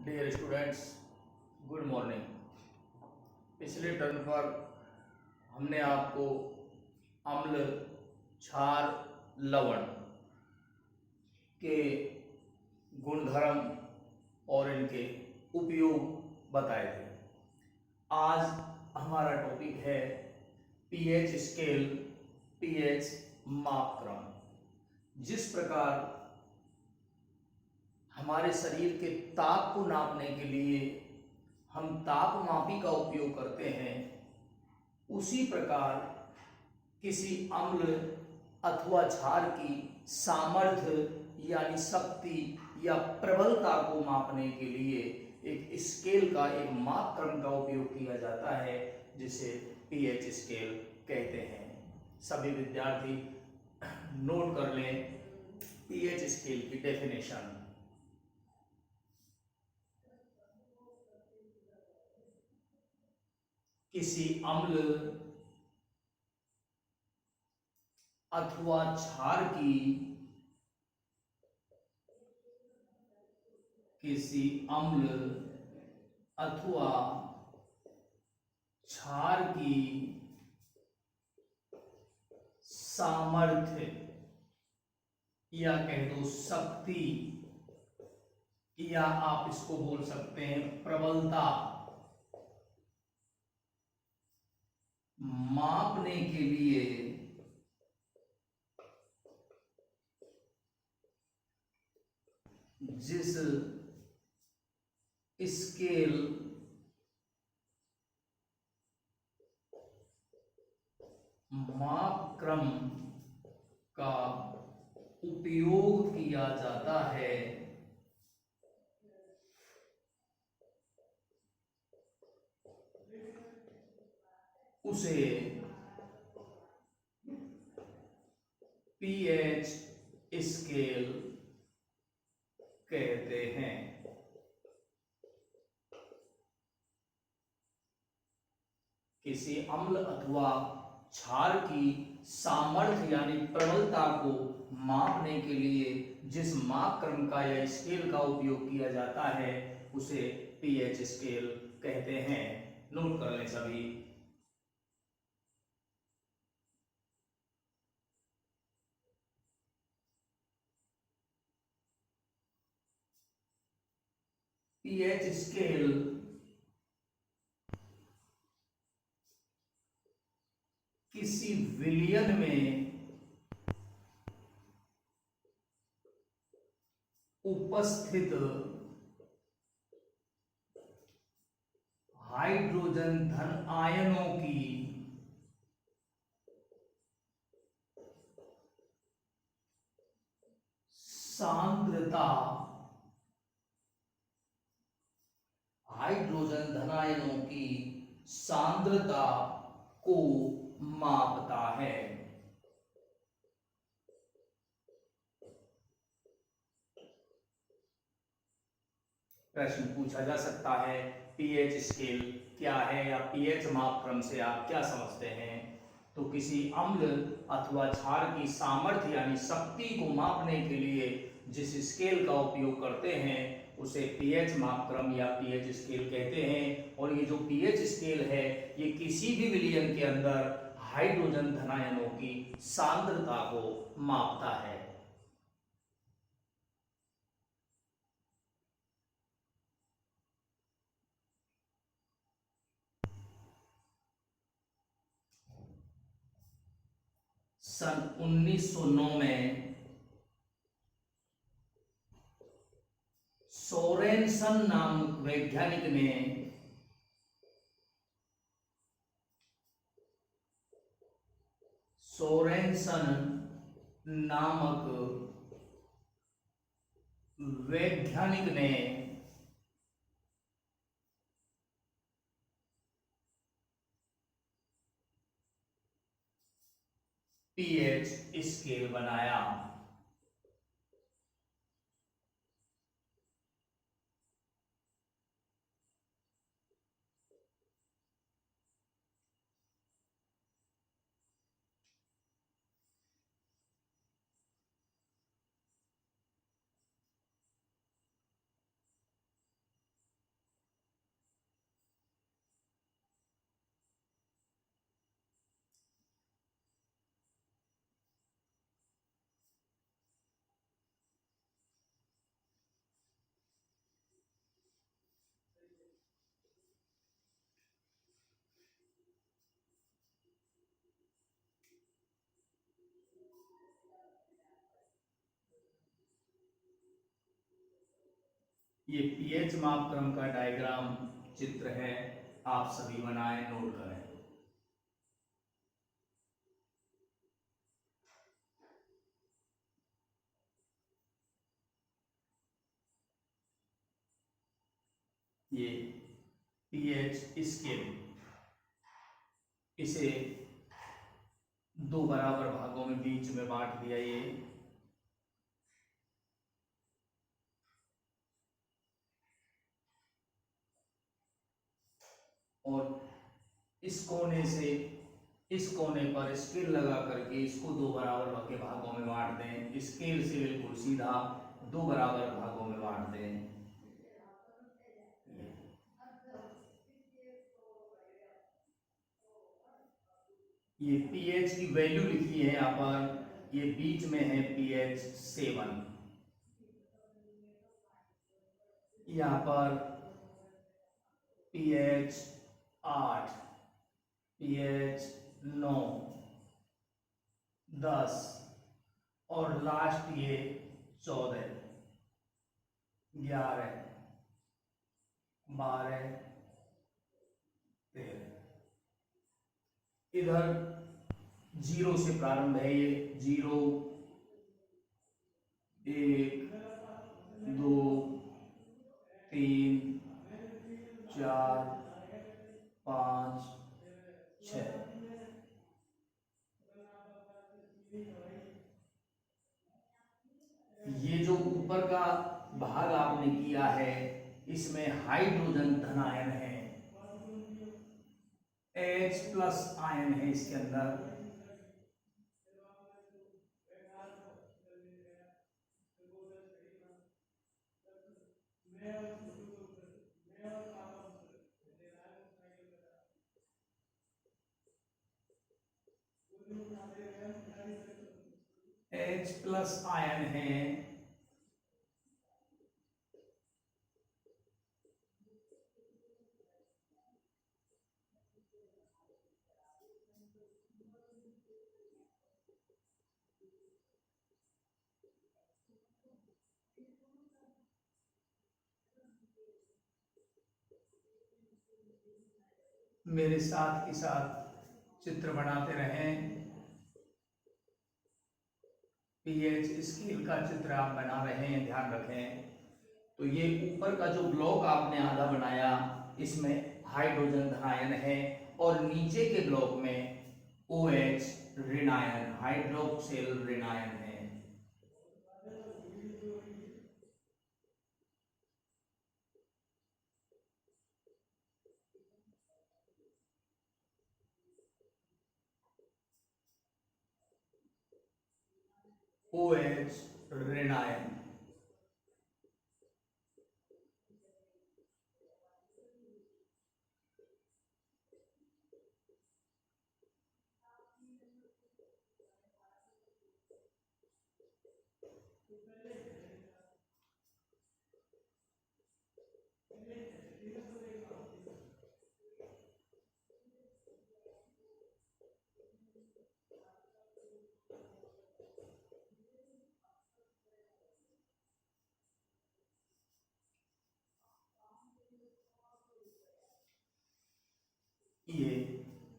Dear students, good morning. पिछले term पर हमने आपको अम्ल, क्षार, लवण के गुणधर्म और इनके उपयोग बताए थे। आज हमारा टॉपिक है पीएच स्केल, पीएच मापक्रम। जिस प्रकार हमारे शरीर के ताप को नापने के लिए हम तापमापी का उपयोग करते हैं, उसी प्रकार किसी अम्ल अथवा क्षार की सामर्थ्य यानी शक्ति या प्रबलता को मापने के लिए एक स्केल का, एक मापक्रम का उपयोग किया जाता है, जिसे पीएच स्केल कहते हैं। सभी विद्यार्थी नोट कर लें पीएच स्केल की डेफिनेशन। किसी अम्ल अथवा क्षार की, किसी अम्ल अथवा क्षार की सामर्थ्य या कह दो शक्ति, या आप इसको बोल सकते हैं प्रबलता, मापने के लिए जिस स्केल मापक्रम का उपयोग किया जाता है, उसे पीएच स्केल कहते हैं। किसी अम्ल अथवा क्षार की सामर्थ्य यानी प्रबलता को मापने के लिए जिस मापक्रम का या स्केल का उपयोग किया जाता है, उसे पीएच स्केल कहते हैं। नोट कर लें सभी। पीएच स्केल किसी विलयन में उपस्थित हाइड्रोजन धन आयनों की सांद्रता, हाइड्रोजन धन आयनों की सांद्रता को मापता है। प्रश्न पूछा जा सकता है पीएच स्केल क्या है, या पीएच मापक्रम से आप क्या समझते हैं। तो किसी अम्ल अथवा क्षार की सामर्थ्य यानी शक्ति को मापने के लिए जिस स्केल का उपयोग करते हैं, उसे पीएच मापक्रम या पीएच स्केल कहते हैं। और ये जो पीएच स्केल है, ये किसी भी विलयन के अंदर हाइड्रोजन धनायनों की सांद्रता को मापता है। सन 1909 में सोरेनसन नामक वैज्ञानिक ने सोरेनसन नामक वैज्ञानिक ने पीएच स्केल बनाया। ये पीएच मापक्रम का डायग्राम चित्र है, आप सभी बनाएं, नोट करें। ये पीएच स्केल, इसे दो बराबर भागों में बीच में बांट दिया। ये और इस कोने से इस कोने पर स्केल लगा करके इसको दो बराबर के भागों में बांट दें। स्केल से बिल्कुल सीधा दो बराबर भागों में बांट दें। ये पीएच की वैल्यू लिखी है यहाँ पर, ये बीच में है पीएच 7, यहाँ पर पीएच 8, पीएच 9, 10 और लास्ट ये 14, 11, 12, 13। इधर 0 से प्रारंभ है, ये 0, 1, 2, 3, 4, 5, 6। ये जो ऊपर का भाग आपने किया है, इसमें हाइड्रोजन धन आयन है, H+ आयन है इसके अंदर। H+ आयन है, मेरे साथ के साथ चित्र बनाते रहें। पीएच स्केल का चित्र आप बना रहे हैं, ध्यान रखें। तो ये ऊपर का जो ब्लॉक आपने आधा बनाया, इसमें हाइड्रोजन धन आयन है और नीचे के ब्लॉक में OH ऋण आयन, हाइड्रोक्सिल ऋण आयन है। OH ऋण आयन। ये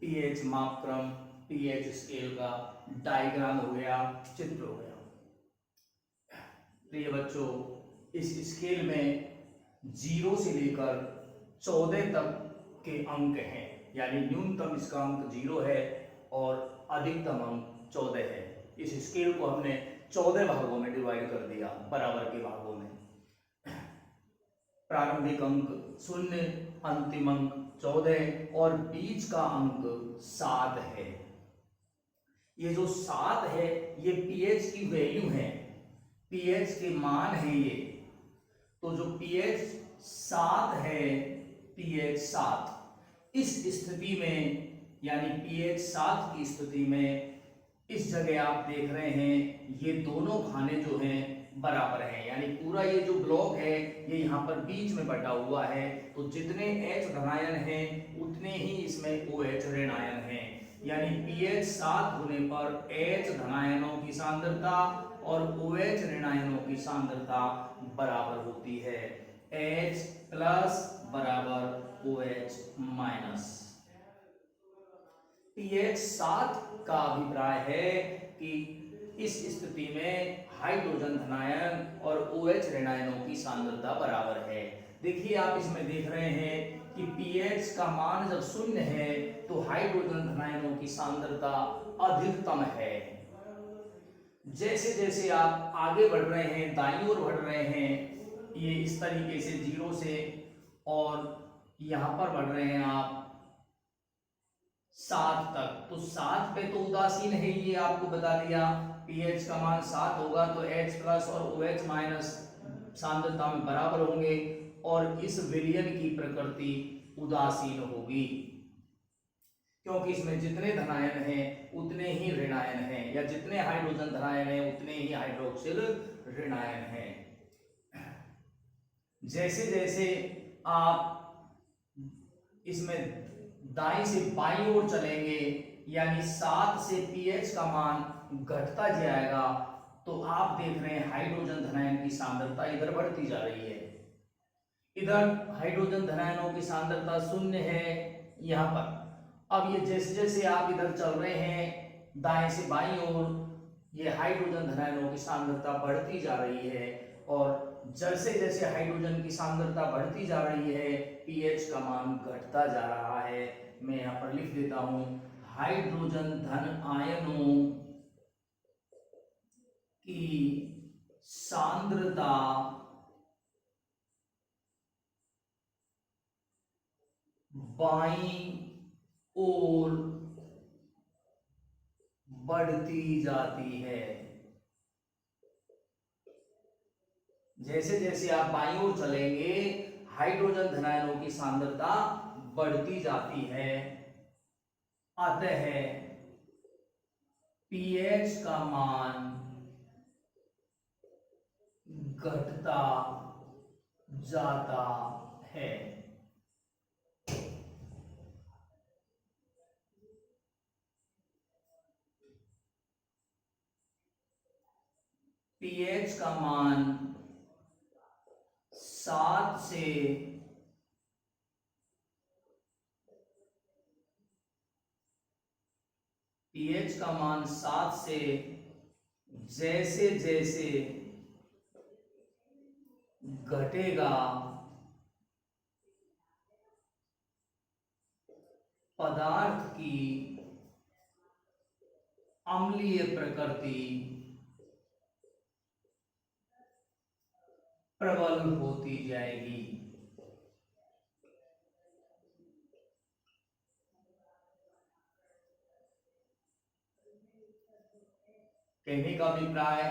पीएच मापक्रम, पीएच स्केल का डायग्राम हो गया, चित्र हो गया। प्रिय बच्चों, इस स्केल में 0 से लेकर 14 तक के अंक हैं, यानी न्यूनतम इसका अंक 0 है और अधिकतम अंक 14 है। इस स्केल को हमने 14 भागों में डिवाइड कर दिया, बराबर के भागों में। प्रारंभिक अंक 0, अंतिम अंक 14 और बीच का अंक 7 है। ये जो 7 है, ये पीएच की वैल्यू है, पीएच के मान है ये। तो जो पीएच 7 है, पीएच 7, इस स्थिति में, यानी पीएच 7 की स्थिति में, इस जगह आप देख रहे हैं ये दोनों खाने जो हैं बराबर हैं, यानी पूरा ये जो ब्लॉक है ये यहाँ पर बीच में बटा हुआ है। तो जितने H धनायन हैं उतने ही इसमें OH ऋण आयन हैं, यानी पीएच 7 होने पर H धनायनों की सांद्रता और OH ऋण आयनों की सांद्रता बराबर होती है। H प्लस बराबर OH माइनस। pH 7 का अभिप्राय है कि इस स्थिति में हाइड्रोजन धनायन और OH ऋणायनों की सांद्रता बराबर है। देखिए आप इसमें देख रहे हैं कि pH का मान जब 0 है तो हाइड्रोजन धनायनों की सांद्रता अधिकतम है। जैसे जैसे आप आगे बढ़ रहे हैं, दाईं ओर बढ़ रहे हैं, ये इस तरीके से 0 से, और यहां पर बढ़ रहे हैं आप 7 तक, तो 7 पे तो उदासीन है, ये आपको बता दिया। pH का मान 7 होगा तो H प्लस और OH माइनस सांद्रता में बराबर होंगे और इस विलयन की प्रकृति उदासीन होगी, क्योंकि इसमें जितने धनायन हैं उतने ही ऋणायन हैं, या जितने हाइड्रोजन धनायन हैं उतने ही हाइड्रोक्सिल ऋणायन हैं। जैसे जैसे आप इसमें दाईं से बाईं ओर चलेंगे, यानी 7 से pH का मान घटता जाएगा, तो आप देख रहे हैं हाइड्रोजन धनायन की सांद्रता इधर बढ़ती जा रही है। इधर हाइड्रोजन धनायनों की सांद्रता 0 है यहां पर। अब ये जैसे जैसे आप इधर चल रहे हैं दाएं से बाईं ओर, ये हाइड्रोजन धनायनों की सांद्रता बढ़ती जा रही है, और जैसे जैसे हाइड्रोजन की सांद्रता बढ़ती जा रही है pH का मान घटता जा रहा है। मैं यहां पर लिख देता हूं, हाइड्रोजन धन आयनों की सांद्रता बाईं ओर बढ़ती जाती है। जैसे जैसे आप बाईं ओर चलेंगे हाइड्रोजन धनायनों की सांद्रता बढ़ती जाती है, अतः pH का मान घटता जाता है। pH का मान 7 से pH का मान 7 से जैसे जैसे घटेगा पदार्थ की अम्लीय प्रकृति प्रबल होती जाएगी। कहने का अभिप्राय,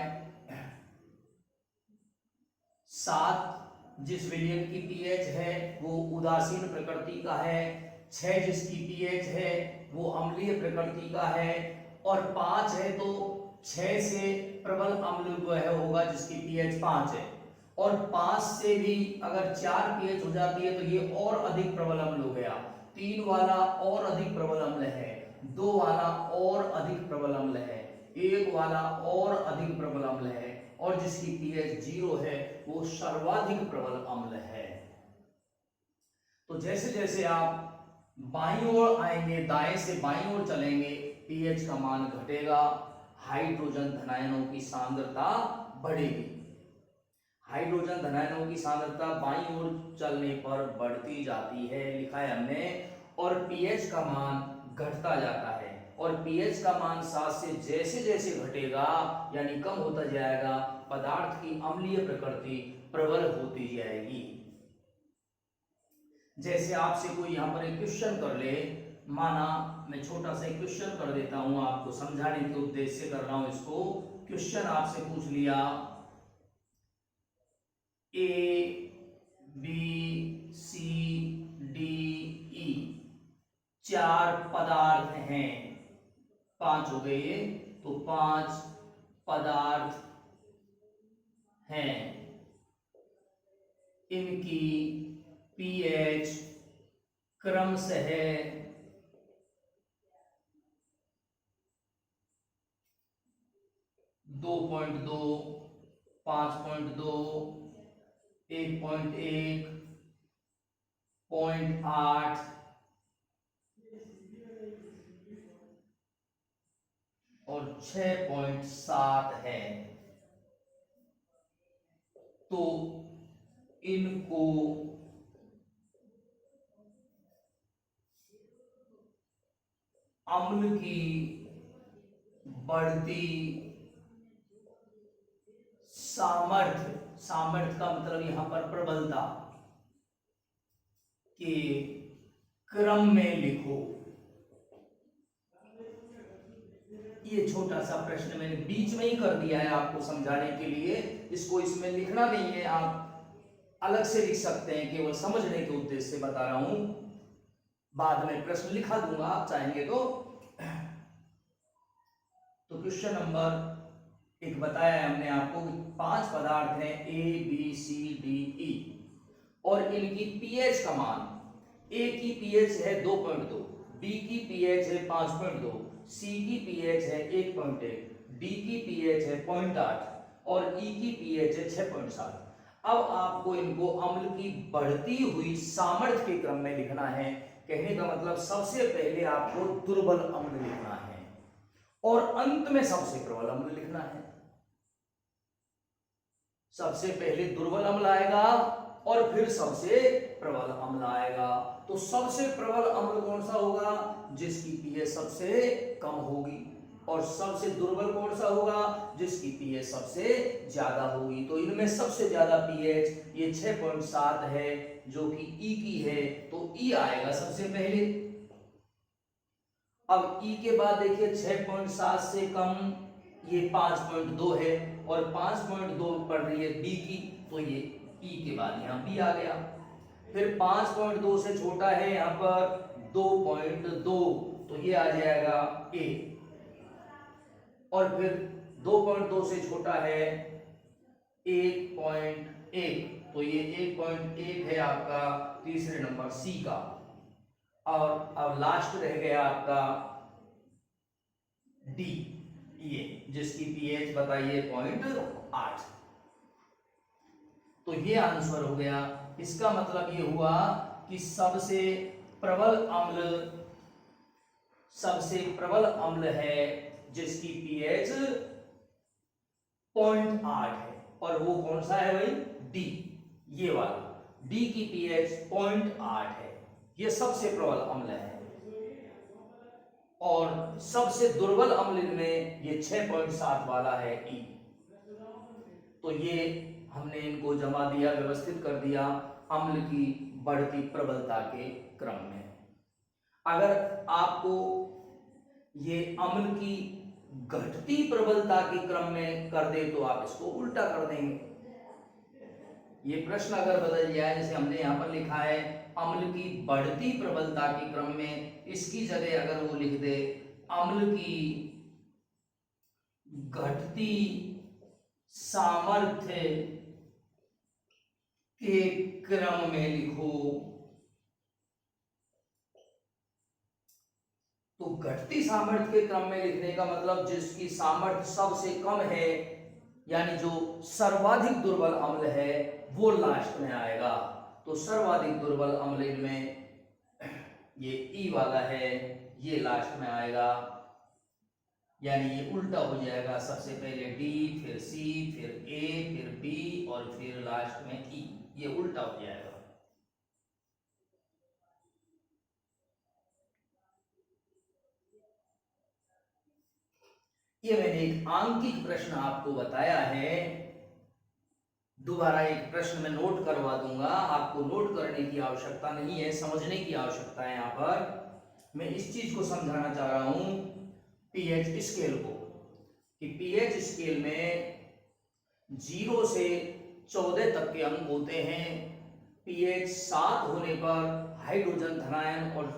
7 जिस विलयन की pH है वो उदासीन प्रकृति का है, 6 जिसकी pH है वो अम्लीय प्रकृति का है, और 5 है तो 6 से प्रबल अम्ल वह होगा जिसकी pH 5 है, और 5 से भी अगर 4 pH हो जाती है तो ये और अधिक प्रबल अम्ल हो गया, 3 वाला और अधिक प्रबल अम्ल है, 2 वाला और अधिक प्रबल अम्ल है, 1 वाला और अधिक प्रबल अम्ल है, और जिसकी pH 0 है वो सर्वाधिक प्रबल अम्ल है। तो जैसे जैसे आप बाईं ओर आएंगे, दाएं से बाईं ओर चलेंगे, pH का मान घटेगा, हाइड्रोजन धनायनों की सांद्रता बढ़ेगी। हाइड्रोजन धनायनों की सांद्रता बाईं ओर चलने पर बढ़ती जाती है, लिखा है हमने, और pH का मान घटता जाता है, और pH का मान 7 से जैसे जैसे घटेगा यानी कम होता जाएगा, पदार्थ की अम्लीय प्रकृति प्रबल होती जाएगी। जैसे आपसे कोई यहां पर एक क्वेश्चन कर ले, माना मैं छोटा सा एक क्वेश्चन कर देता हूं, आपको समझाने के उद्देश्य से कर रहा हूं इसको। क्वेश्चन आपसे पूछ लिया, A B C D E 4 पदार्थ हैं, 5 हो गए, तो 5 पदार्थ हैं, इनकी pH क्रमशः 2.2, 5.2, 1.1, 0.8 और 6.7 है, तो इनको अम्ल की बढ़ती सामर्थ्य, सामर्थ्य का मतलब यहां पर प्रबलता के क्रम में लिखो। ये छोटा सा प्रश्न मैंने बीच में ही कर दिया है आपको समझाने के लिए, इसको इसमें लिखना नहीं है, आप अलग से लिख सकते हैं, केवल समझने के उद्देश्य से बता रहा हूं। बाद में प्रश्न लिखा दूंगा आप चाहेंगे तो। क्वेश्चन नंबर 1 बताया है हमने आपको कि 5 पदार्थ हैं A B C D E और इनकी पीएच का मान, A की पीएच है 2.2, B की पीएच है 5.2, C की पीएच है 1.1, D की पीएच है 0.8 और E की पीएच है 6.7। अब आपको इनको अम्ल की बढ़ती हुई सामर्थ्य के क्रम में लिखना है। कहने का मतलब सबसे पहले आपको दुर्बल अम्ल लिखना है और अंत में सबसे प्रबल अम्ल लिखना है। सबसे पहले दुर्बल अम्ल आएगा और फिर सबसे प्रबल अम्ल आएगा। तो सबसे प्रबल अम्ल कौन सा होगा? जिसकी पीएच सबसे कम होगी। और सबसे दुर्बल कौन सा होगा? जिसकी पीएच सबसे ज्यादा होगी। तो इनमें सबसे ज्यादा पीएच ये 6.7 है जो कि ई की है, तो ई आएगा सबसे पहले। अब ई के बाद देखिए 6.7 से कम ये 5.2 है और 5.2 पड़ रही है बी की, तो ये ई के बाद यहाँ बी आ गया। फिर 5.2 से छोटा है यहाँ पर 2.2, तो ये आ जाएगा ए। और फिर 2.2 से छोटा है 1.1, तो ये 1.1 है आपका तीसरे नंबर सी का। और अब लास्ट रह गया आपका डी, ये जिसकी पीएच बताइए 0.8। तो ये आंसर हो गया। इसका मतलब ये हुआ कि सबसे प्रबल अम्ल है जिसकी पीएच 0.8 है, और वो कौन सा है भाई? डी, ये वाला। डी की पीएच 0.8 है, ये सबसे प्रबल अम्ल है। और सबसे दुर्बल अम्ल में ये 6.7 वाला है ई। तो ये हमने इनको जमा दिया, व्यवस्थित कर दिया अम्ल की बढ़ती प्रबलता के क्रम में। अगर आपको ये अम्ल की घटती प्रबलता के क्रम में कर दे तो आप इसको उल्टा कर देंगे। ये प्रश्न अगर बदल जाए, जैसे हमने यहां पर लिखा है अम्ल की बढ़ती प्रबलता के क्रम में, इसकी जगह अगर वो लिख दे अम्ल की घटती सामर्थ्य के क्रम में लिखो, तो घटती सामर्थ्य के क्रम में लिखने का मतलब जिसकी सामर्थ्य सबसे कम है, यानी जो सर्वाधिक दुर्बल अम्ल है वो लास्ट में आएगा। तो सर्वाधिक दुर्बल अम्ल में ये ई वाला है, ये लास्ट में आएगा, यानी ये उल्टा हो जाएगा। सबसे पहले डी, फिर सी, फिर ए, फिर बी और फिर लास्ट में ई, ये उल्टा हो जाएगा। ये मैंने एक आंकिक प्रश्न आपको बताया है। दोबारा एक प्रश्न में नोट करवा दूंगा, आपको नोट करने की आवश्यकता नहीं है, समझने की आवश्यकता है। यहां पर मैं इस चीज को समझाना चाह रहा हूं पीएच स्केल को, कि पीएच स्केल में 0 से 14 तक के अंक होते हैं। पीएच 7 होने पर हाइड्रोजन धनायन और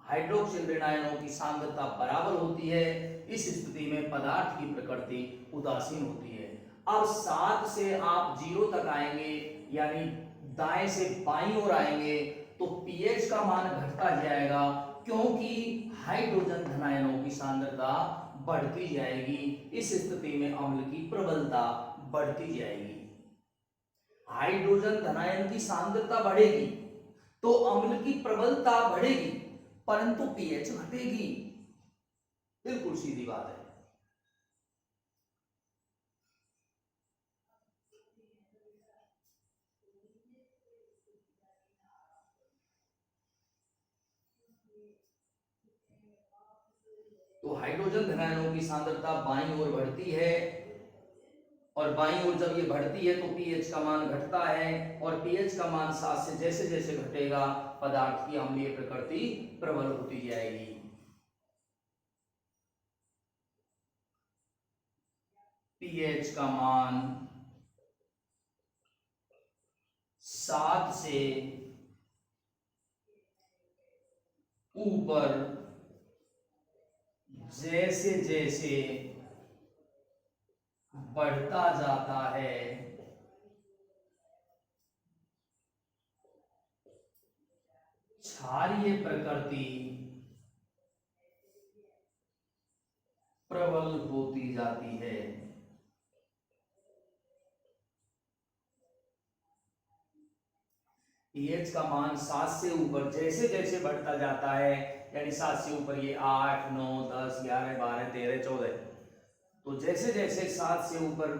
हाइड्रोक्सिल ऋणायनों की सांद्रता बराबर होती है। इस स्थिति में पदार्थ की प्रकृति उदासीन होती है। अब 7 से आप 0 तक आएंगे, यानी दाएं से बाईं ओर आएंगे, तो पीएच का मान घटता जाएगा, क्योंकि हाइड्रोजन धनायनों की सांद्रता बढ़ती जाएगी। इस स्थिति में अम्ल की प्रबलता बढ़ती जाएगी। हाइड्रोजन धनायन की सांद्रता बढ़ेगी तो अम्ल की प्रबलता बढ़ेगी, परंतु पीएच घटेगी। बिल्कुल सीधी बात है। तो हाइड्रोजन धनायनों की सांद्रता बाईं ओर बढ़ती है, और बाईं ओर जब ये बढ़ती है तो पीएच का मान घटता है, और पीएच का मान 7 से जैसे जैसे घटेगा पदार्थ की अम्लीय प्रकृति प्रबल होती जाएगी। पीएच का मान 7 से ऊपर जैसे जैसे बढ़ता जाता है क्षारीय प्रकृति प्रबल होती जाती है। पीएच का मान 7 से ऊपर जैसे जैसे बढ़ता जाता है, यानी 7 से ऊपर ये 8, 9, 10, 11, 12, 13, 14, तो जैसे जैसे 7 से ऊपर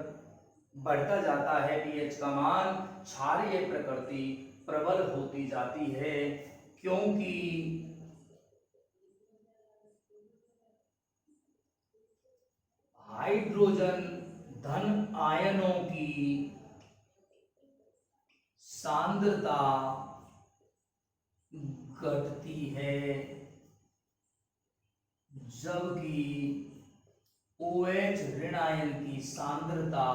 बढ़ता जाता है पीएच का मान, क्षारीय प्रकृति प्रबल होती जाती है, क्योंकि हाइड्रोजन धन आयनों की सांद्रता घटती है, जबकि OH ऋण आयन की सांद्रता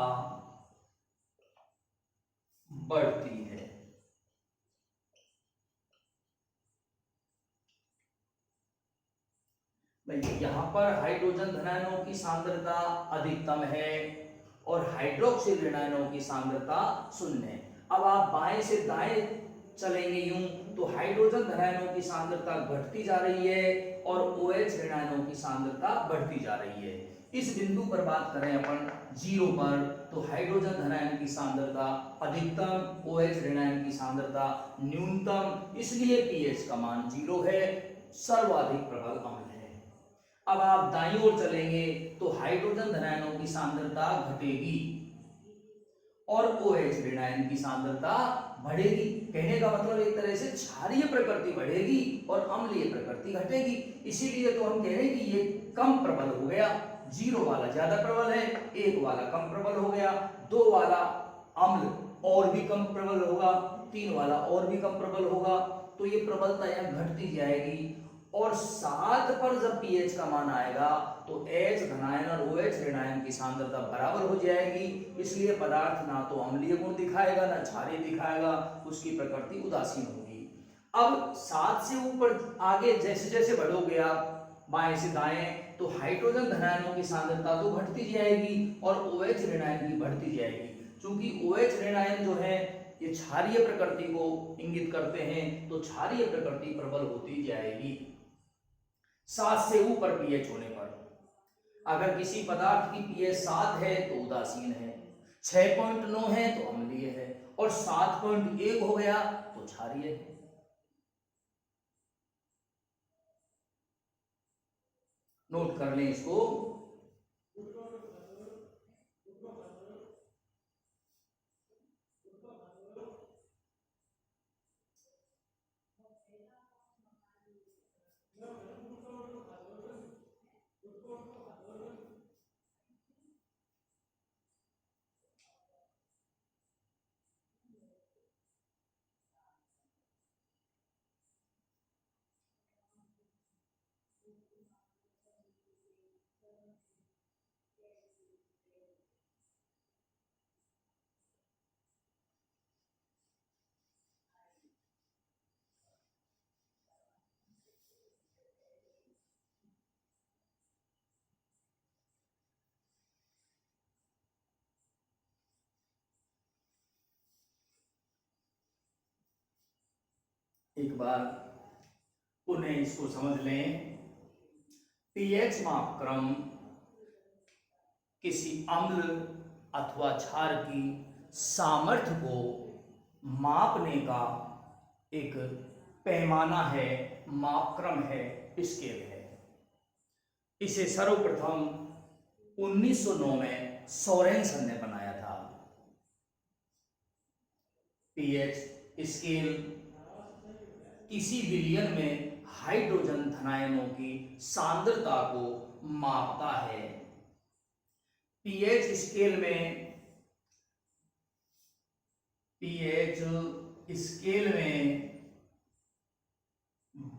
बढ़ती है। यहां पर हाइड्रोजन धनायनों की सांद्रता अधिकतम है और हाइड्रोक्सिल ऋणायनों की सांद्रता 0 है। अब आप बाएं से दाएं चलेंगे यूं तो हाइड्रोजन धनायनों की सांद्रता घटती जा रही है और OH ऋणायनों की सांद्रता बढ़ती जा रही है। इस बिंदु पर बात करें अपन 0 पर, तो हाइड्रोजन धनायन की सांद्रता अधिकतम, OH ऋणायन की सांद्रता न्यूनतम, इसलिए पीएच का मान 0 है, सर्वाधिक प्रबल अम्ल है। अब आप दाईं ओर चलेंगे तो हाइड्रोजन धनायनों की सांद्रता घटेगी और OH ऋणायन की सांद्रता बढ़ेगी। कहने का मतलब एक तरह से क्षारीय प्रकृति बढ़ेगी और अम्लीय प्रकृति घटेगी। इसीलिए तो हम कह रहे हैं कि ये कम प्रबल हो गया। 0 वाला ज्यादा प्रबल है, 1 वाला कम प्रबल हो गया, 2 वाला अम्ल और भी कम प्रबल होगा, 3 वाला और भी कम प्रबल होगा। तो ये प्रबलता यहाँ घटती जाएगी और 7 पर जब पीएच का मान आएगा तो H धनायन और OH ऋणायन की सांद्रता बराबर हो जाएगी। इसलिए पदार्थ ना तो अम्लीय गुण दिखाएगा ना क्षारीय दिखाएगा, उसकी प्रकृति उदासीन होगी। अब 7 से ऊपर आगे जैसे जैसे बढ़ोगे आप बाएं से दाएं तो हाइड्रोजन धनायनों की सांद्रता तो घटती जाएगी और OH ऋणायन की बढ़ती जाएगी। क्योंकि OH ऋणायन जो है ये क्षारीय प्रकृति को इंगित करते हैं, तो क्षारीय प्रकृति प्रबल होती जाएगी 7 से ऊपर पीएच होने पर। अगर किसी पदार्थ की पीएच 7 है तो उदासीन है, 6.9 है तो अम्लीय है और 7.1 हो गया तो क्षारीय है। नोट कर लें इसको। एक बार पुनः इसको समझ लें। पीएच मापक्रम किसी अम्ल अथवा क्षार की सामर्थ्य को मापने का एक पैमाना है, मापक्रम है, स्केल है। इसे सर्वप्रथम 1909 में सोरेनसन ने बनाया था। पीएच स्केल किसी विलयन में हाइड्रोजन धनायनों की सांद्रता को मापता है। पीएच स्केल में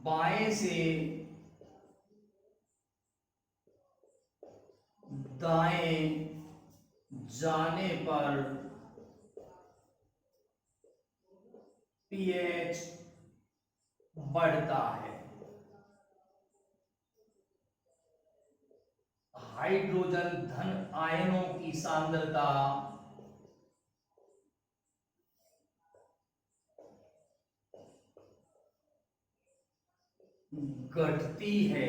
बाएं से दाएं जाने पर पीएच बढ़ता है। हाइड्रोजन धन आयनों की सांद्रता घटती है।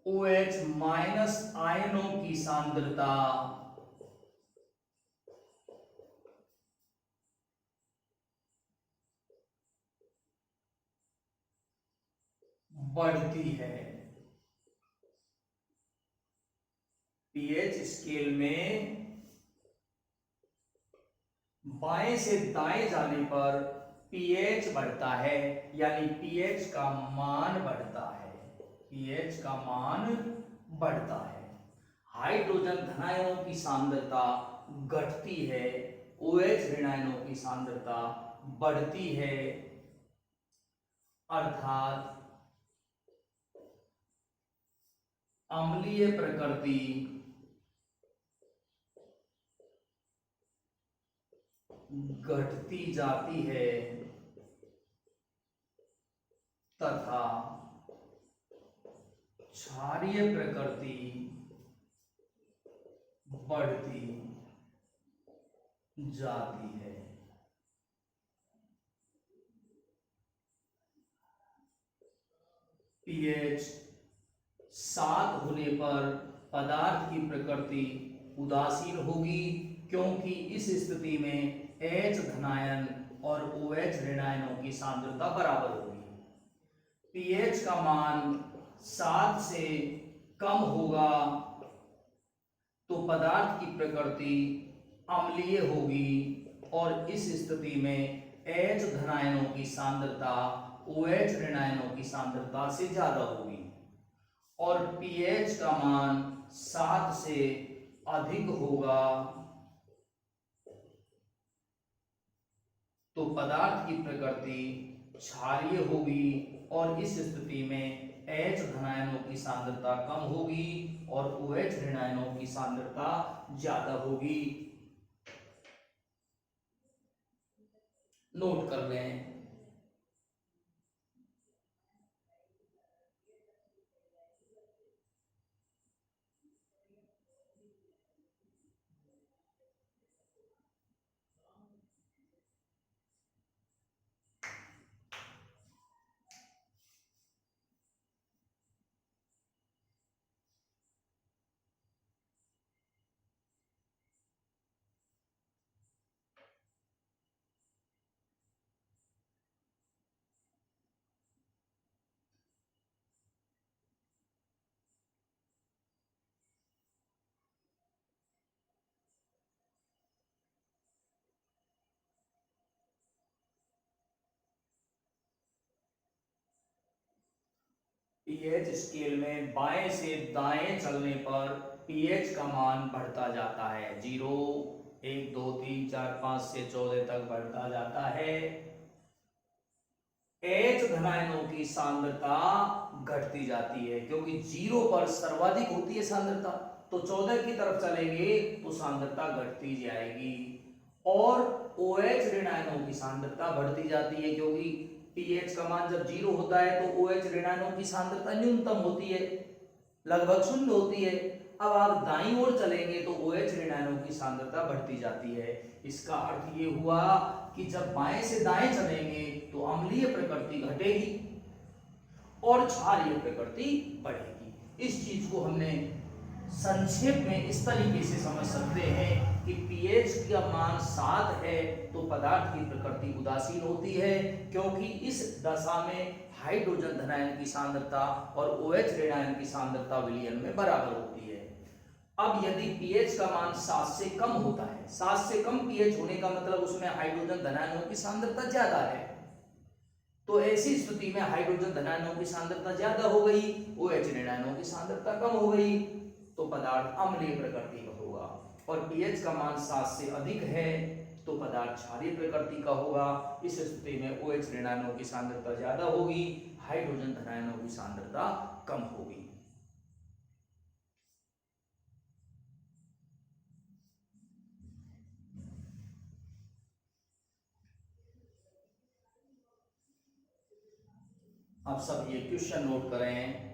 OH माइनस आयनों की सांद्रता बढ़ती है। पीएच स्केल में बाएं से दाएं जाने पर पीएच बढ़ता है, यानी पीएच का मान बढ़ता है। पीएच का मान बढ़ता है। हाइड्रोजन धनायनों की सांद्रता घटती है, OH ऋणायनों की सांद्रता बढ़ती है। अर्थात अम्लीय प्रकृति घटती जाती है तथा क्षारीय प्रकृति बढ़ती जाती है। पीएच 7 होने पर पदार्थ की प्रकृति उदासीन होगी, क्योंकि इस स्थिति में H धनायन और OH ऋणायनों की सांद्रता बराबर होगी। पीएच का मान 7 से कम होगा तो पदार्थ की प्रकृति अम्लीय होगी, और इस स्थिति में H धनायनों की सांद्रता OH ऋणायनों की सांद्रता से ज्यादा होगी, और पीएच का मान 7 से अधिक होगा तो पदार्थ की प्रकृति क्षारीय होगी, और इस स्थिति में H धनायनों की सांद्रता कम होगी और OH ऋणायनों की सांद्रता ज्यादा होगी। नोट कर लें। पीएच स्केल में बाएं से दाएं चलने पर पीएच का मान बढ़ता जाता है। 0, 1, 2, 3, 4, 5 से 14 तक बढ़ता जाता है। H धनायनों की सांद्रता घटती जाती है, क्योंकि 0 पर सर्वाधिक होती है सांद्रता, तो 14 की तरफ चलेंगे तो सांद्रता घटती जाएगी, और OH ऋणायनों की सांद्रता बढ़ती जाती है, क्योंकि पीएच का मान जब 0 होता है तो OH ऋणायनों की सांद्रता न्यूनतम होती है, लगभग 0 होती है। अब आप दाईं ओर चलेंगे तो OH ऋणायनों की सांद्रता बढ़ती जाती है। इसका अर्थ ये हुआ कि जब बाएं से दाएं चलेंगे तो अम्लीय प्रकृति घटेगी और क्षारीय प्रकृति बढ़ेगी। इस चीज को हमने संक्षेप में इस तरीके से समझ सकते हैं कि पीएच का मान 7 है तो पदार्थ की प्रकृति उदासीन होती है, क्योंकि इस दशा में हाइड्रोजन धनायन की सांद्रता और OH ऋणायन की सांद्रता विलयन में बराबर होती है। अब यदि पीएच का मान 7 से कम होता है, 7 से कम पीएच होने का मतलब उसमें हाइड्रोजन धनायनों की सांद्रता ज्यादा है, तो ऐसी स्थिति में हाइड्रोजन धनायनों की सांद्रता ज्यादा हो गई, OH ऋणायनों की सांद्रता कम हो गई, तो पदार्थ अम्लीय प्रकृति का होगा। और पीएच का मान 7 से अधिक है तो पदार्थ क्षारीय प्रकृति का होगा। इस स्थिति में OH ऋणायनों की सांद्रता ज्यादा होगी, हाइड्रोजन धनायनों की सांद्रता कम होगी। आप सब ये क्वेश्चन नोट करें।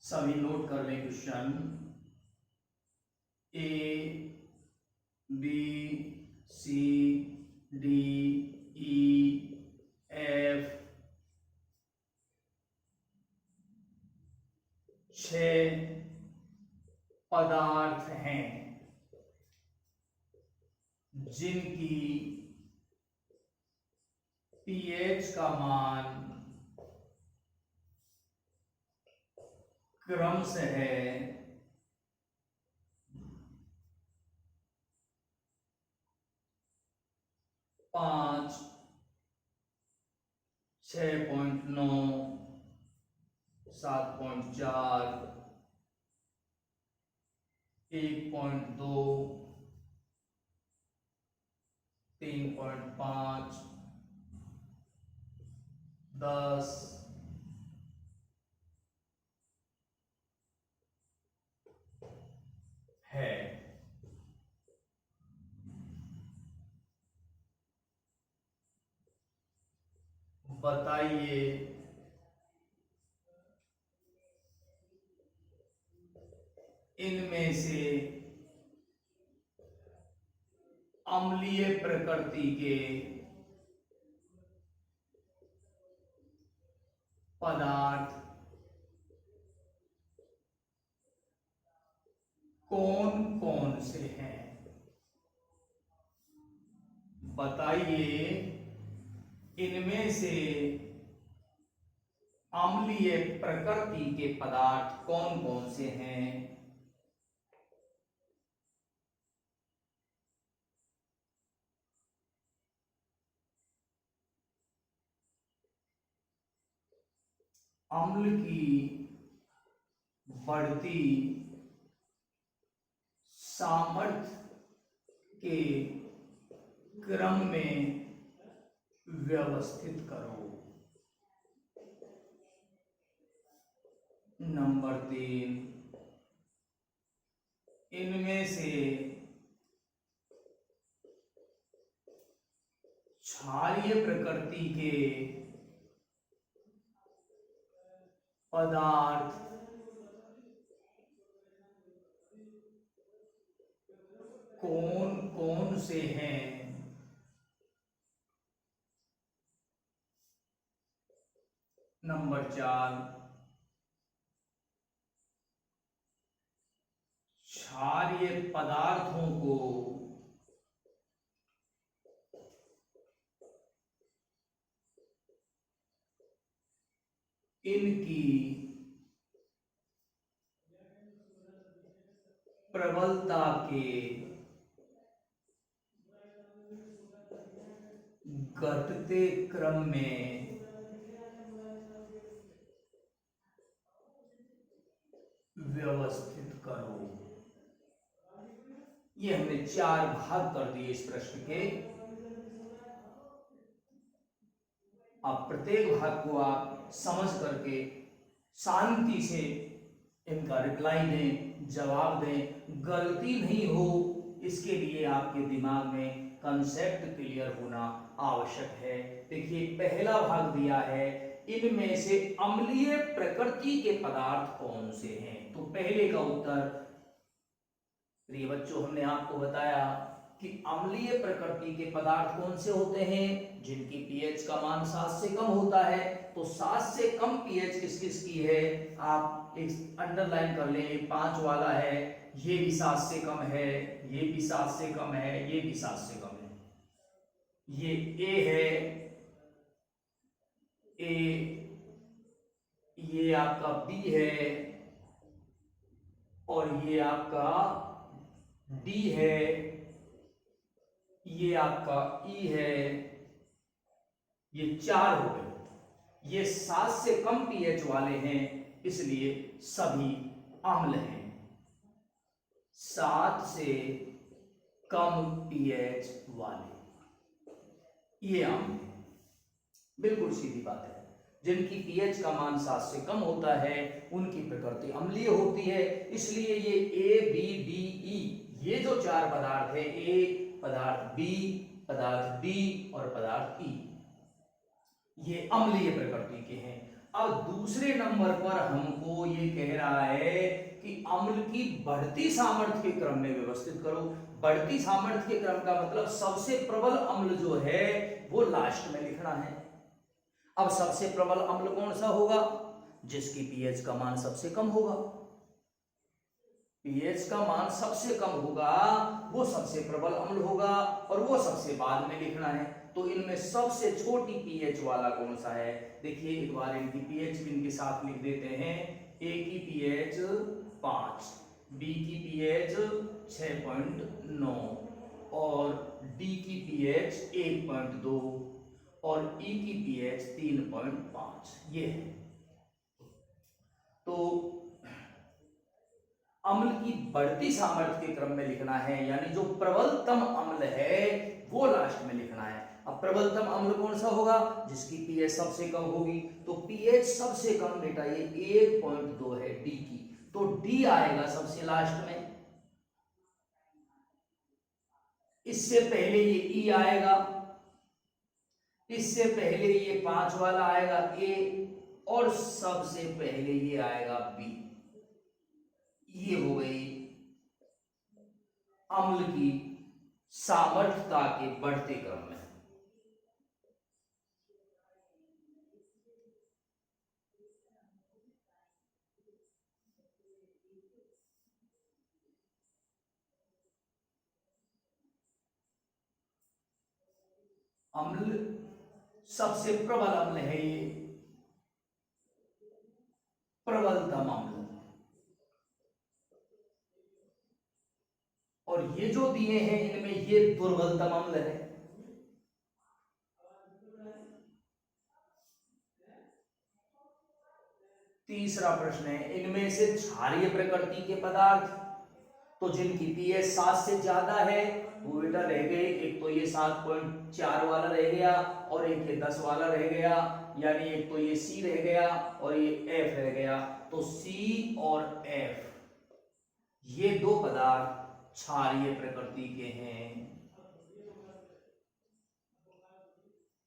सभी नोट कर लें question. A B C D E F 6 पदार्थ हैं जिनकी पीएच का मान क्रमशः है 5, 6.9, 7.4, 1.2, 3.5, 10, है। बताइए इनमें से अम्लीय प्रकृति के पदार्थ कौन कौन से हैं? बताइए इनमें से अम्लीय प्रकृति के पदार्थ कौन कौन से हैं? अम्ल की बढ़ती सामर्थ्य के क्रम में व्यवस्थित करो। नंबर 3, इनमें से क्षारीय प्रकृति के पदार्थ कौन कौन से हैं? नंबर 4, क्षारीय पदार्थों को इनकी प्रबलता के घटते क्रम में व्यवस्थित करो। ये हमने 4 भाग कर दिए इस प्रश्न के। आप प्रत्येक भाग को आप समझ करके शांति से इनका रिप्लाई दें, जवाब दें। गलती नहीं हो इसके लिए आपके दिमाग में कंसेप्ट क्लियर होना आवश्यक है। देखिए पहला भाग दिया है, इनमें से अम्लीय प्रकृति के पदार्थ कौन से हैं? तो पहले का उत्तर प्रिय बच्चों हमने आपको बताया कि अम्लीय प्रकृति के पदार्थ कौन से होते हैं, जिनकी पीएच का मान 7 से कम होता है। तो 7 से कम पीएच किस किस की है, आप एक अंडरलाइन कर लें, 5 वाला है, ये भी 7 से कम है, ये भी 7 से कम है, ये भी 7 से कम है। ये ए है, ए, ये आपका बी है, और ये आपका डी है, ये आपका ई है, ये 4 हो गए। ये 7 से कम पीएच वाले हैं, इसलिए सभी अम्ल हैं। 7 से कम पीएच वाले ये अम्ल हैं। बिल्कुल सीधी बात है। जिनकी पीएच का मान 7 से कम होता है उनकी प्रकृति अम्लीय होती है। इसलिए ये ए बी डी ई, ये जो 4 पदार्थ है, ए पदार्थ, बी पदार्थ, डी और पदार्थ ई, ये अम्लीय प्रकृति के हैं। अब दूसरे नंबर पर हमको ये कह रहा है कि अम्ल की बढ़ती सामर्थ्य के क्रम में व्यवस्थित करो। बढ़ती सामर्थ्य के क्रम का मतलब सबसे प्रबल अम्ल जो है वो लास्ट में लिखना है। अब सबसे प्रबल अम्ल कौन सा होगा, जिसकी पीएच का मान सबसे कम होगा। पीएच का मान सबसे कम होगा वो सबसे प्रबल अम्ल होगा, और वो सबसे बाद में लिखना है। तो इनमें सबसे छोटी पीएच वाला कौन सा है, देखिए एक बार इनकी पीएच भी इनके साथ लिख देते हैं। ए की पीएच 5, बी की पीएच 6.9 और डी की पीएच 1.2 और ई की पीएच 3.5, ये है। तो अम्ल की बढ़ती सामर्थ्य के क्रम में लिखना है, यानी जो प्रबलतम अम्ल है वो लास्ट में लिखना है। अब प्रबलतम अम्ल कौन सा होगा, जिसकी पीएच सबसे कम होगी। तो पीएच सबसे कम बेटा ये 1.2 है डी की, तो डी आएगा सबसे लास्ट में। इससे पहले ये ई आएगा, इससे पहले ये 5 वाला आएगा ए, और सबसे पहले ये आएगा बी। ये हो गई अम्ल की सामर्थ्यता के बढ़ते क्रम में। अम्ल सबसे प्रबल अम्ल है, ये प्रबलतम अम्ल, और ये जो दिए हैं इनमें ये दुर्बलतम अम्ल है। तीसरा प्रश्न है, इनमें से क्षारीय प्रकृति के पदार्थ, तो जिनकी पीएच 7 से ज्यादा है वो बेटा रह गए, एक तो ये 7.4 वाला रह गया और एक ये 10 वाला रह गया, यानी एक तो ये सी रह गया और ये एफ रह गया। तो सी और एफ ये दो पदार्थ क्षारीय प्रकृति के हैं,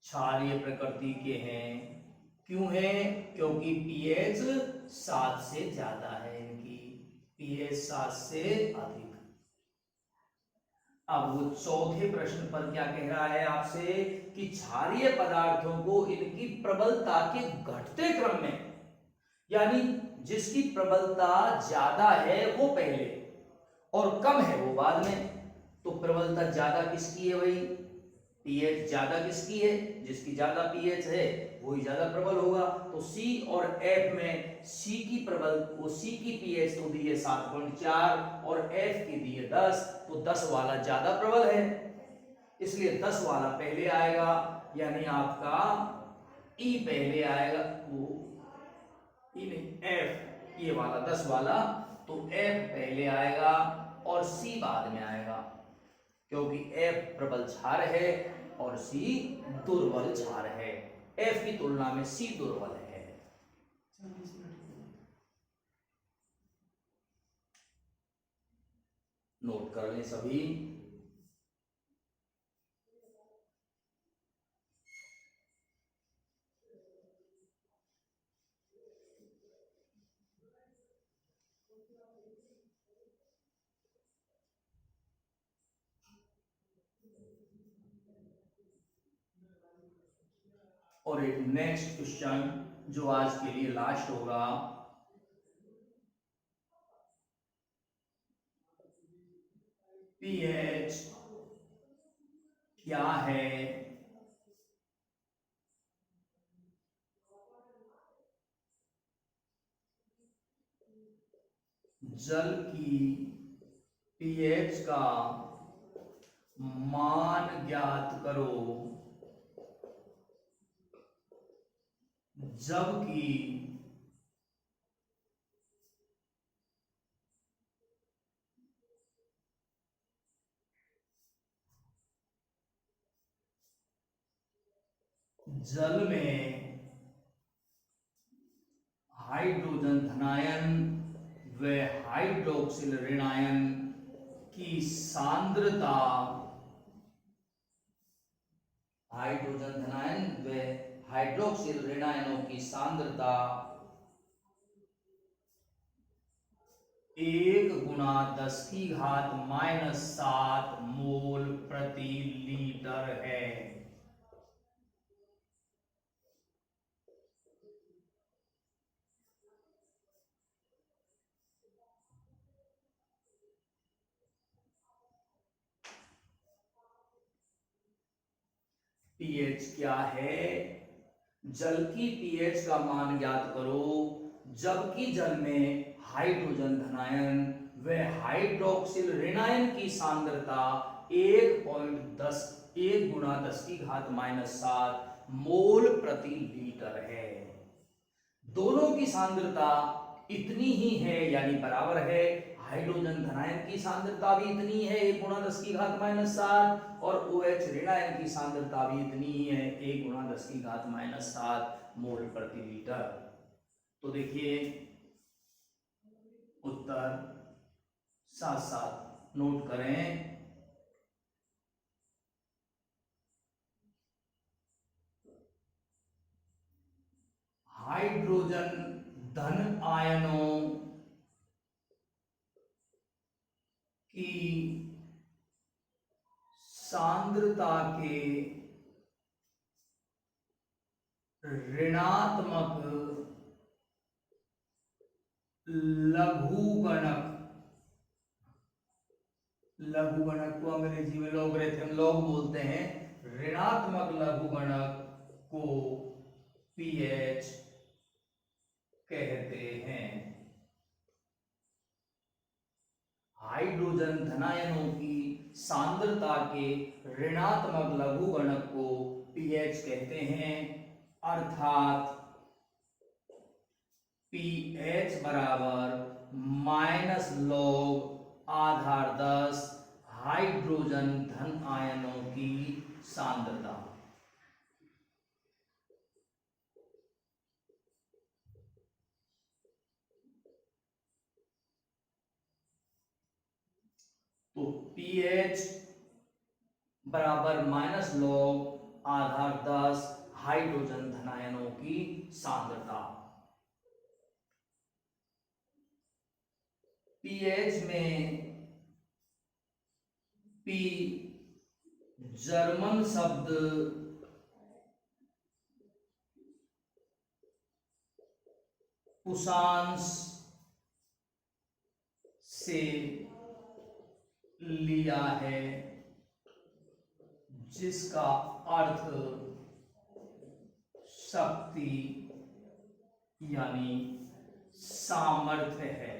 क्षारीय प्रकृति के हैं। क्यों है, क्योंकि पीएच 7 से ज्यादा है, इनकी पीएच 7 से अधिक। अब वो चौथे प्रश्न पर क्या कह रहा है आपसे कि क्षारीय पदार्थों को इनकी प्रबलता के घटते क्रम में, यानी जिसकी प्रबलता ज्यादा है वो पहले और कम है वो बाद में। तो प्रबलता ज्यादा किसकी है भाई, पीएच ज्यादा किसकी है, जिसकी ज्यादा पीएच है वही ज्यादा प्रबल होगा। तो सी और एफ में सी की प्रबल, वो सी की पीएच तो दी है 7.4 और एफ की दी है 10, तो 10 वाला ज्यादा प्रबल है, इसलिए 10 वाला पहले आएगा, यानी आपका ई पहले आएगा, वो ई नहीं एफ, ये वाला 10 वाला, तो एफ पहले आएगा और सी बाद में आएगा, क्योंकि एफ प्रबल क्षार है और सी दुर्बल क्षार है। एफ की तुलना में सी दुर्बल है। नोट कर लें सभी। और एक नेक्स्ट क्वेश्चन जो आज के लिए लास्ट होगा, पीएच क्या है? जल की पीएच का मान ज्ञात करो जबकि जल में हाइड्रोजन धनायन व हाइड्रोक्सिल ऋणायन की सांद्रता, हाइड्रोजन धनायन व हाइड्रोक्सिल ऋणायनों की सांद्रता 1 × 10⁻⁷ मोल प्रति लीटर है। पीएच क्या है? जल की पीएच का मान ज्ञात करो जबकि जल में हाइड्रोजन धनायन व हाइड्रोक्सिल ऋणायन की सांद्रता 1 × 10⁻⁷ मोल प्रति लीटर है। दोनों की सांद्रता इतनी ही है यानी बराबर है। हाइड्रोजन धनायन की सांद्रता भी इतनी है 1 × 10⁻⁷ और OH ऋणायन की सांद्रता भी इतनी ही है 1 × 10⁻⁷ मोल प्रति लीटर। तो देखिए उत्तर साथ साथ नोट करें। हाइड्रोजन धन आयनों की सांद्रता के ऋणात्मक लघुगणक, लघुगणक को अंग्रेजी में लॉगरिथम लॉग बोलते हैं, ऋणात्मक लघुगणक को पीएच कहते हैं। हाइड्रोजन धनायनों की सांद्रता के ऋणात्मक लघुगणक को पीएच कहते हैं, अर्थात पीएच बराबर -log⁻10 हाइड्रोजन धन आयनों की सांद्रता। तो pH बराबर -log⁻10 हाइड्रोजन धनायनों की सांद्रता। pH में P जर्मन शब्द पुशांस से लिया है जिसका अर्थ शक्ति यानी सामर्थ्य है,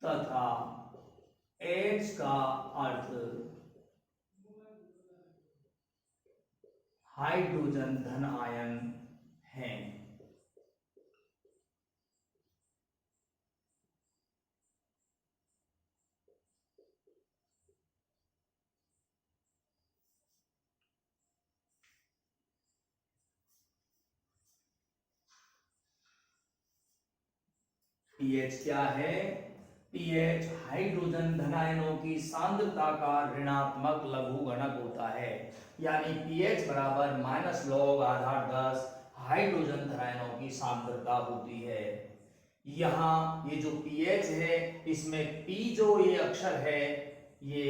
तथा H का अर्थ हाइड्रोजन धन आयन है। pH क्या है? pH हाइड्रोजन धनायनों की सांद्रता का ऋणात्मक लघुगणक होता है, यानी pH बराबर -log⁻10 हाइड्रोजन धनायनों की सांद्रता होती है। यहाँ ये जो pH है इसमें P जो ये अक्षर है ये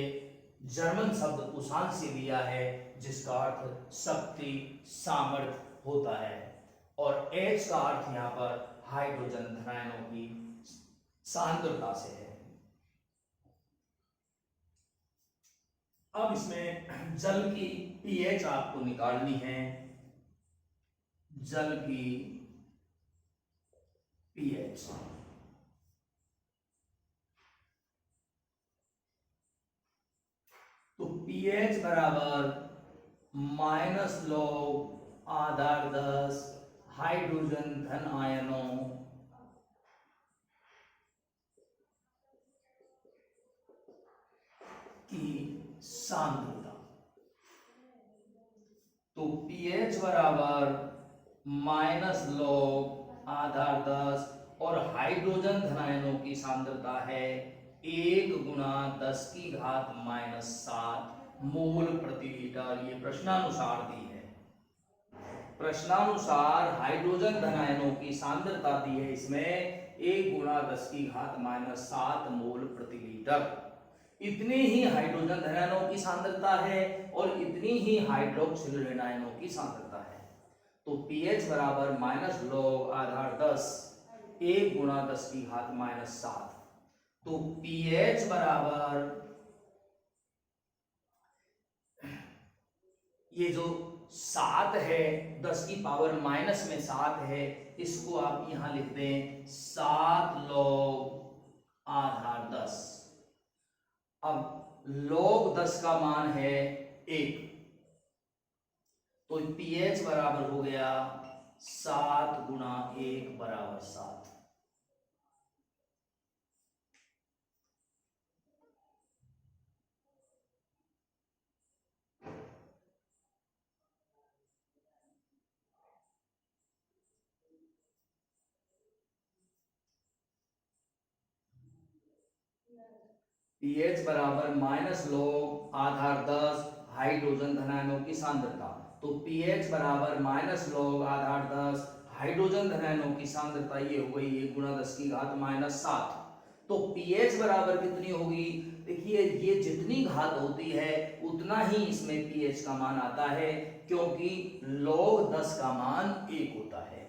जर्मन शब्द पुसान से लिया है, जिसका अर्थ शक्ति, सामर्थ्य होता है। और H का अर्थ यहाँ पर हाइड्रोजन धनायनों की सांद्रता से है। अब इसमें जल की pH आपको निकालनी है। जल की pH तो pH बराबर -log आधार 10 हाइड्रोजन धन आयनों की सांद्रता। तो pH बराबर -log आधार 10 और हाइड्रोजन धनायनों की सांद्रता है 1 गुणा 10 की घात -7 मोल प्रति लीटर। ये प्रश्नानुसार दी है। प्रश्नानुसार हाइड्रोजन धनायनों की सांद्रता दी है इसमें 1 गुणा 10 की घात -7 मोल प्रति लीटर। इतनी ही हाइड्रोजन धनायनों की सांद्रता है और इतनी ही हाइड्रोक्सिल ऋणायनों की सांद्रता है। तो pH बराबर -log आधार 10 1 गुणा 10 की घात -7। तो pH बराबर ये जो 7 है, 10 की पावर माइनस में 7 है, इसको आप यहां लिख दें 7 log आधार 10। अब log 10 का मान है 1, तो pH बराबर हो गया 7 गुणा 1 बराबर 7। pH बराबर -log आधार 10 हाइड्रोजन धनायनों की सांद्रता। तो pH बराबर -log आधार 10 हाइड्रोजन धनायनों की सांद्रता ये हो गई 1 गुणा 10 की घात -7। तो pH बराबर कितनी होगी? देखिए, ये जितनी घात होती है उतना ही इसमें pH का मान आता है, क्योंकि log 10 का मान 1 होता है।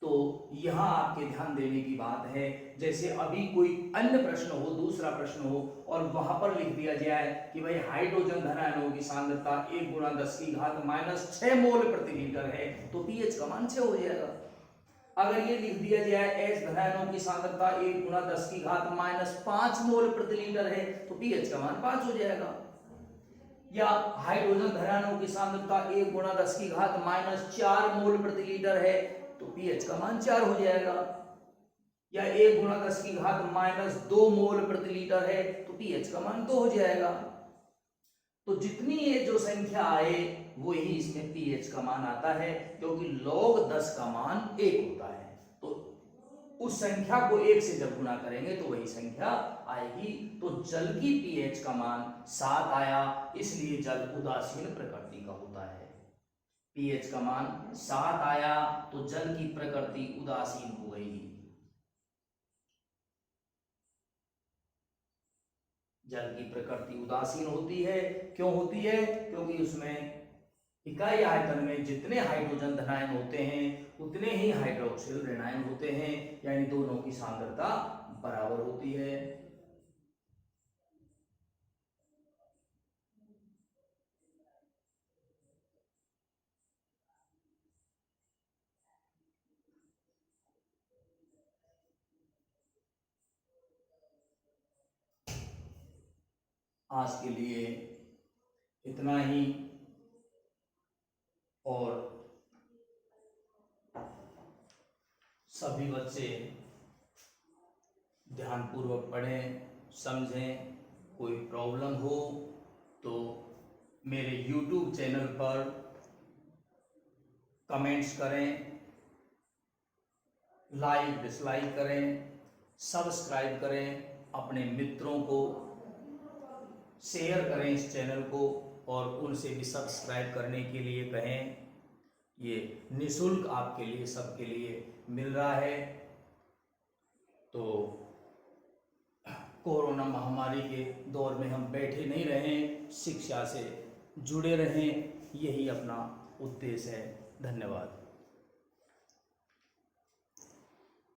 तो यहां आपके ध्यान देने की बात है, जैसे अभी कोई अन्य प्रश्न हो, दूसरा प्रश्न हो, और वहां पर लिख दिया जाए कि भाई हाइड्रोजन धनायनों की सांद्रता 1 गुणा 10 की घात -6 मोल प्रति लीटर है, तो pH का मान 6 हो जाएगा। अगर ये लिख दिया जाए H धनायनों की सांद्रता 1 गुणा 10 की घात -5 मोल प्रति लीटर है, तो pH का मान 5 हो जाएगा। या हाइड्रोजन धनायनों की सांद्रता 1 गुणा 10 की घात -4 मोल प्रति लीटर है, तो pH का मान 4 हो जाएगा। या 1 गुणा 10 की घात -2 मोल प्रति लीटर है, तो pH का मान 2 हो जाएगा। तो जितनी ये जो संख्या आए वो ही इसमें pH का मान आता है, क्योंकि log 10 का मान 1 होता है। तो उस संख्या को 1 से जब गुणा करेंगे तो वही संख्या आएगी। तो जल की pH का मान 7 आया, इसलिए जल उदासीन प्रकृति का होता है। pH का मान 7 आया तो जल की प्रकृति उदासीन हो गई। जल की प्रकृति उदासीन होती है। क्यों होती है? क्योंकि उसमें इकाई आयतन में जितने हाइड्रोजन धनायन होते हैं उतने ही हाइड्रोक्सिल ऋणायन होते हैं, यानी दोनों की सांद्रता बराबर होती है। आज के लिए इतना ही, और सभी बच्चे ध्यानपूर्वक पढ़ें, समझें। कोई प्रॉब्लम हो तो मेरे YouTube चैनल पर कमेंट्स करें, लाइक डिसलाइक करें, सब्सक्राइब करें, अपने मित्रों को शेयर करें इस चैनल को, और उनसे भी सब्सक्राइब करने के लिए कहें। ये निःशुल्क आपके लिए, सबके लिए मिल रहा है। तो कोरोना महामारी के दौर में हम बैठे नहीं रहें, शिक्षा से जुड़े रहें, यही अपना उद्देश्य है। धन्यवाद।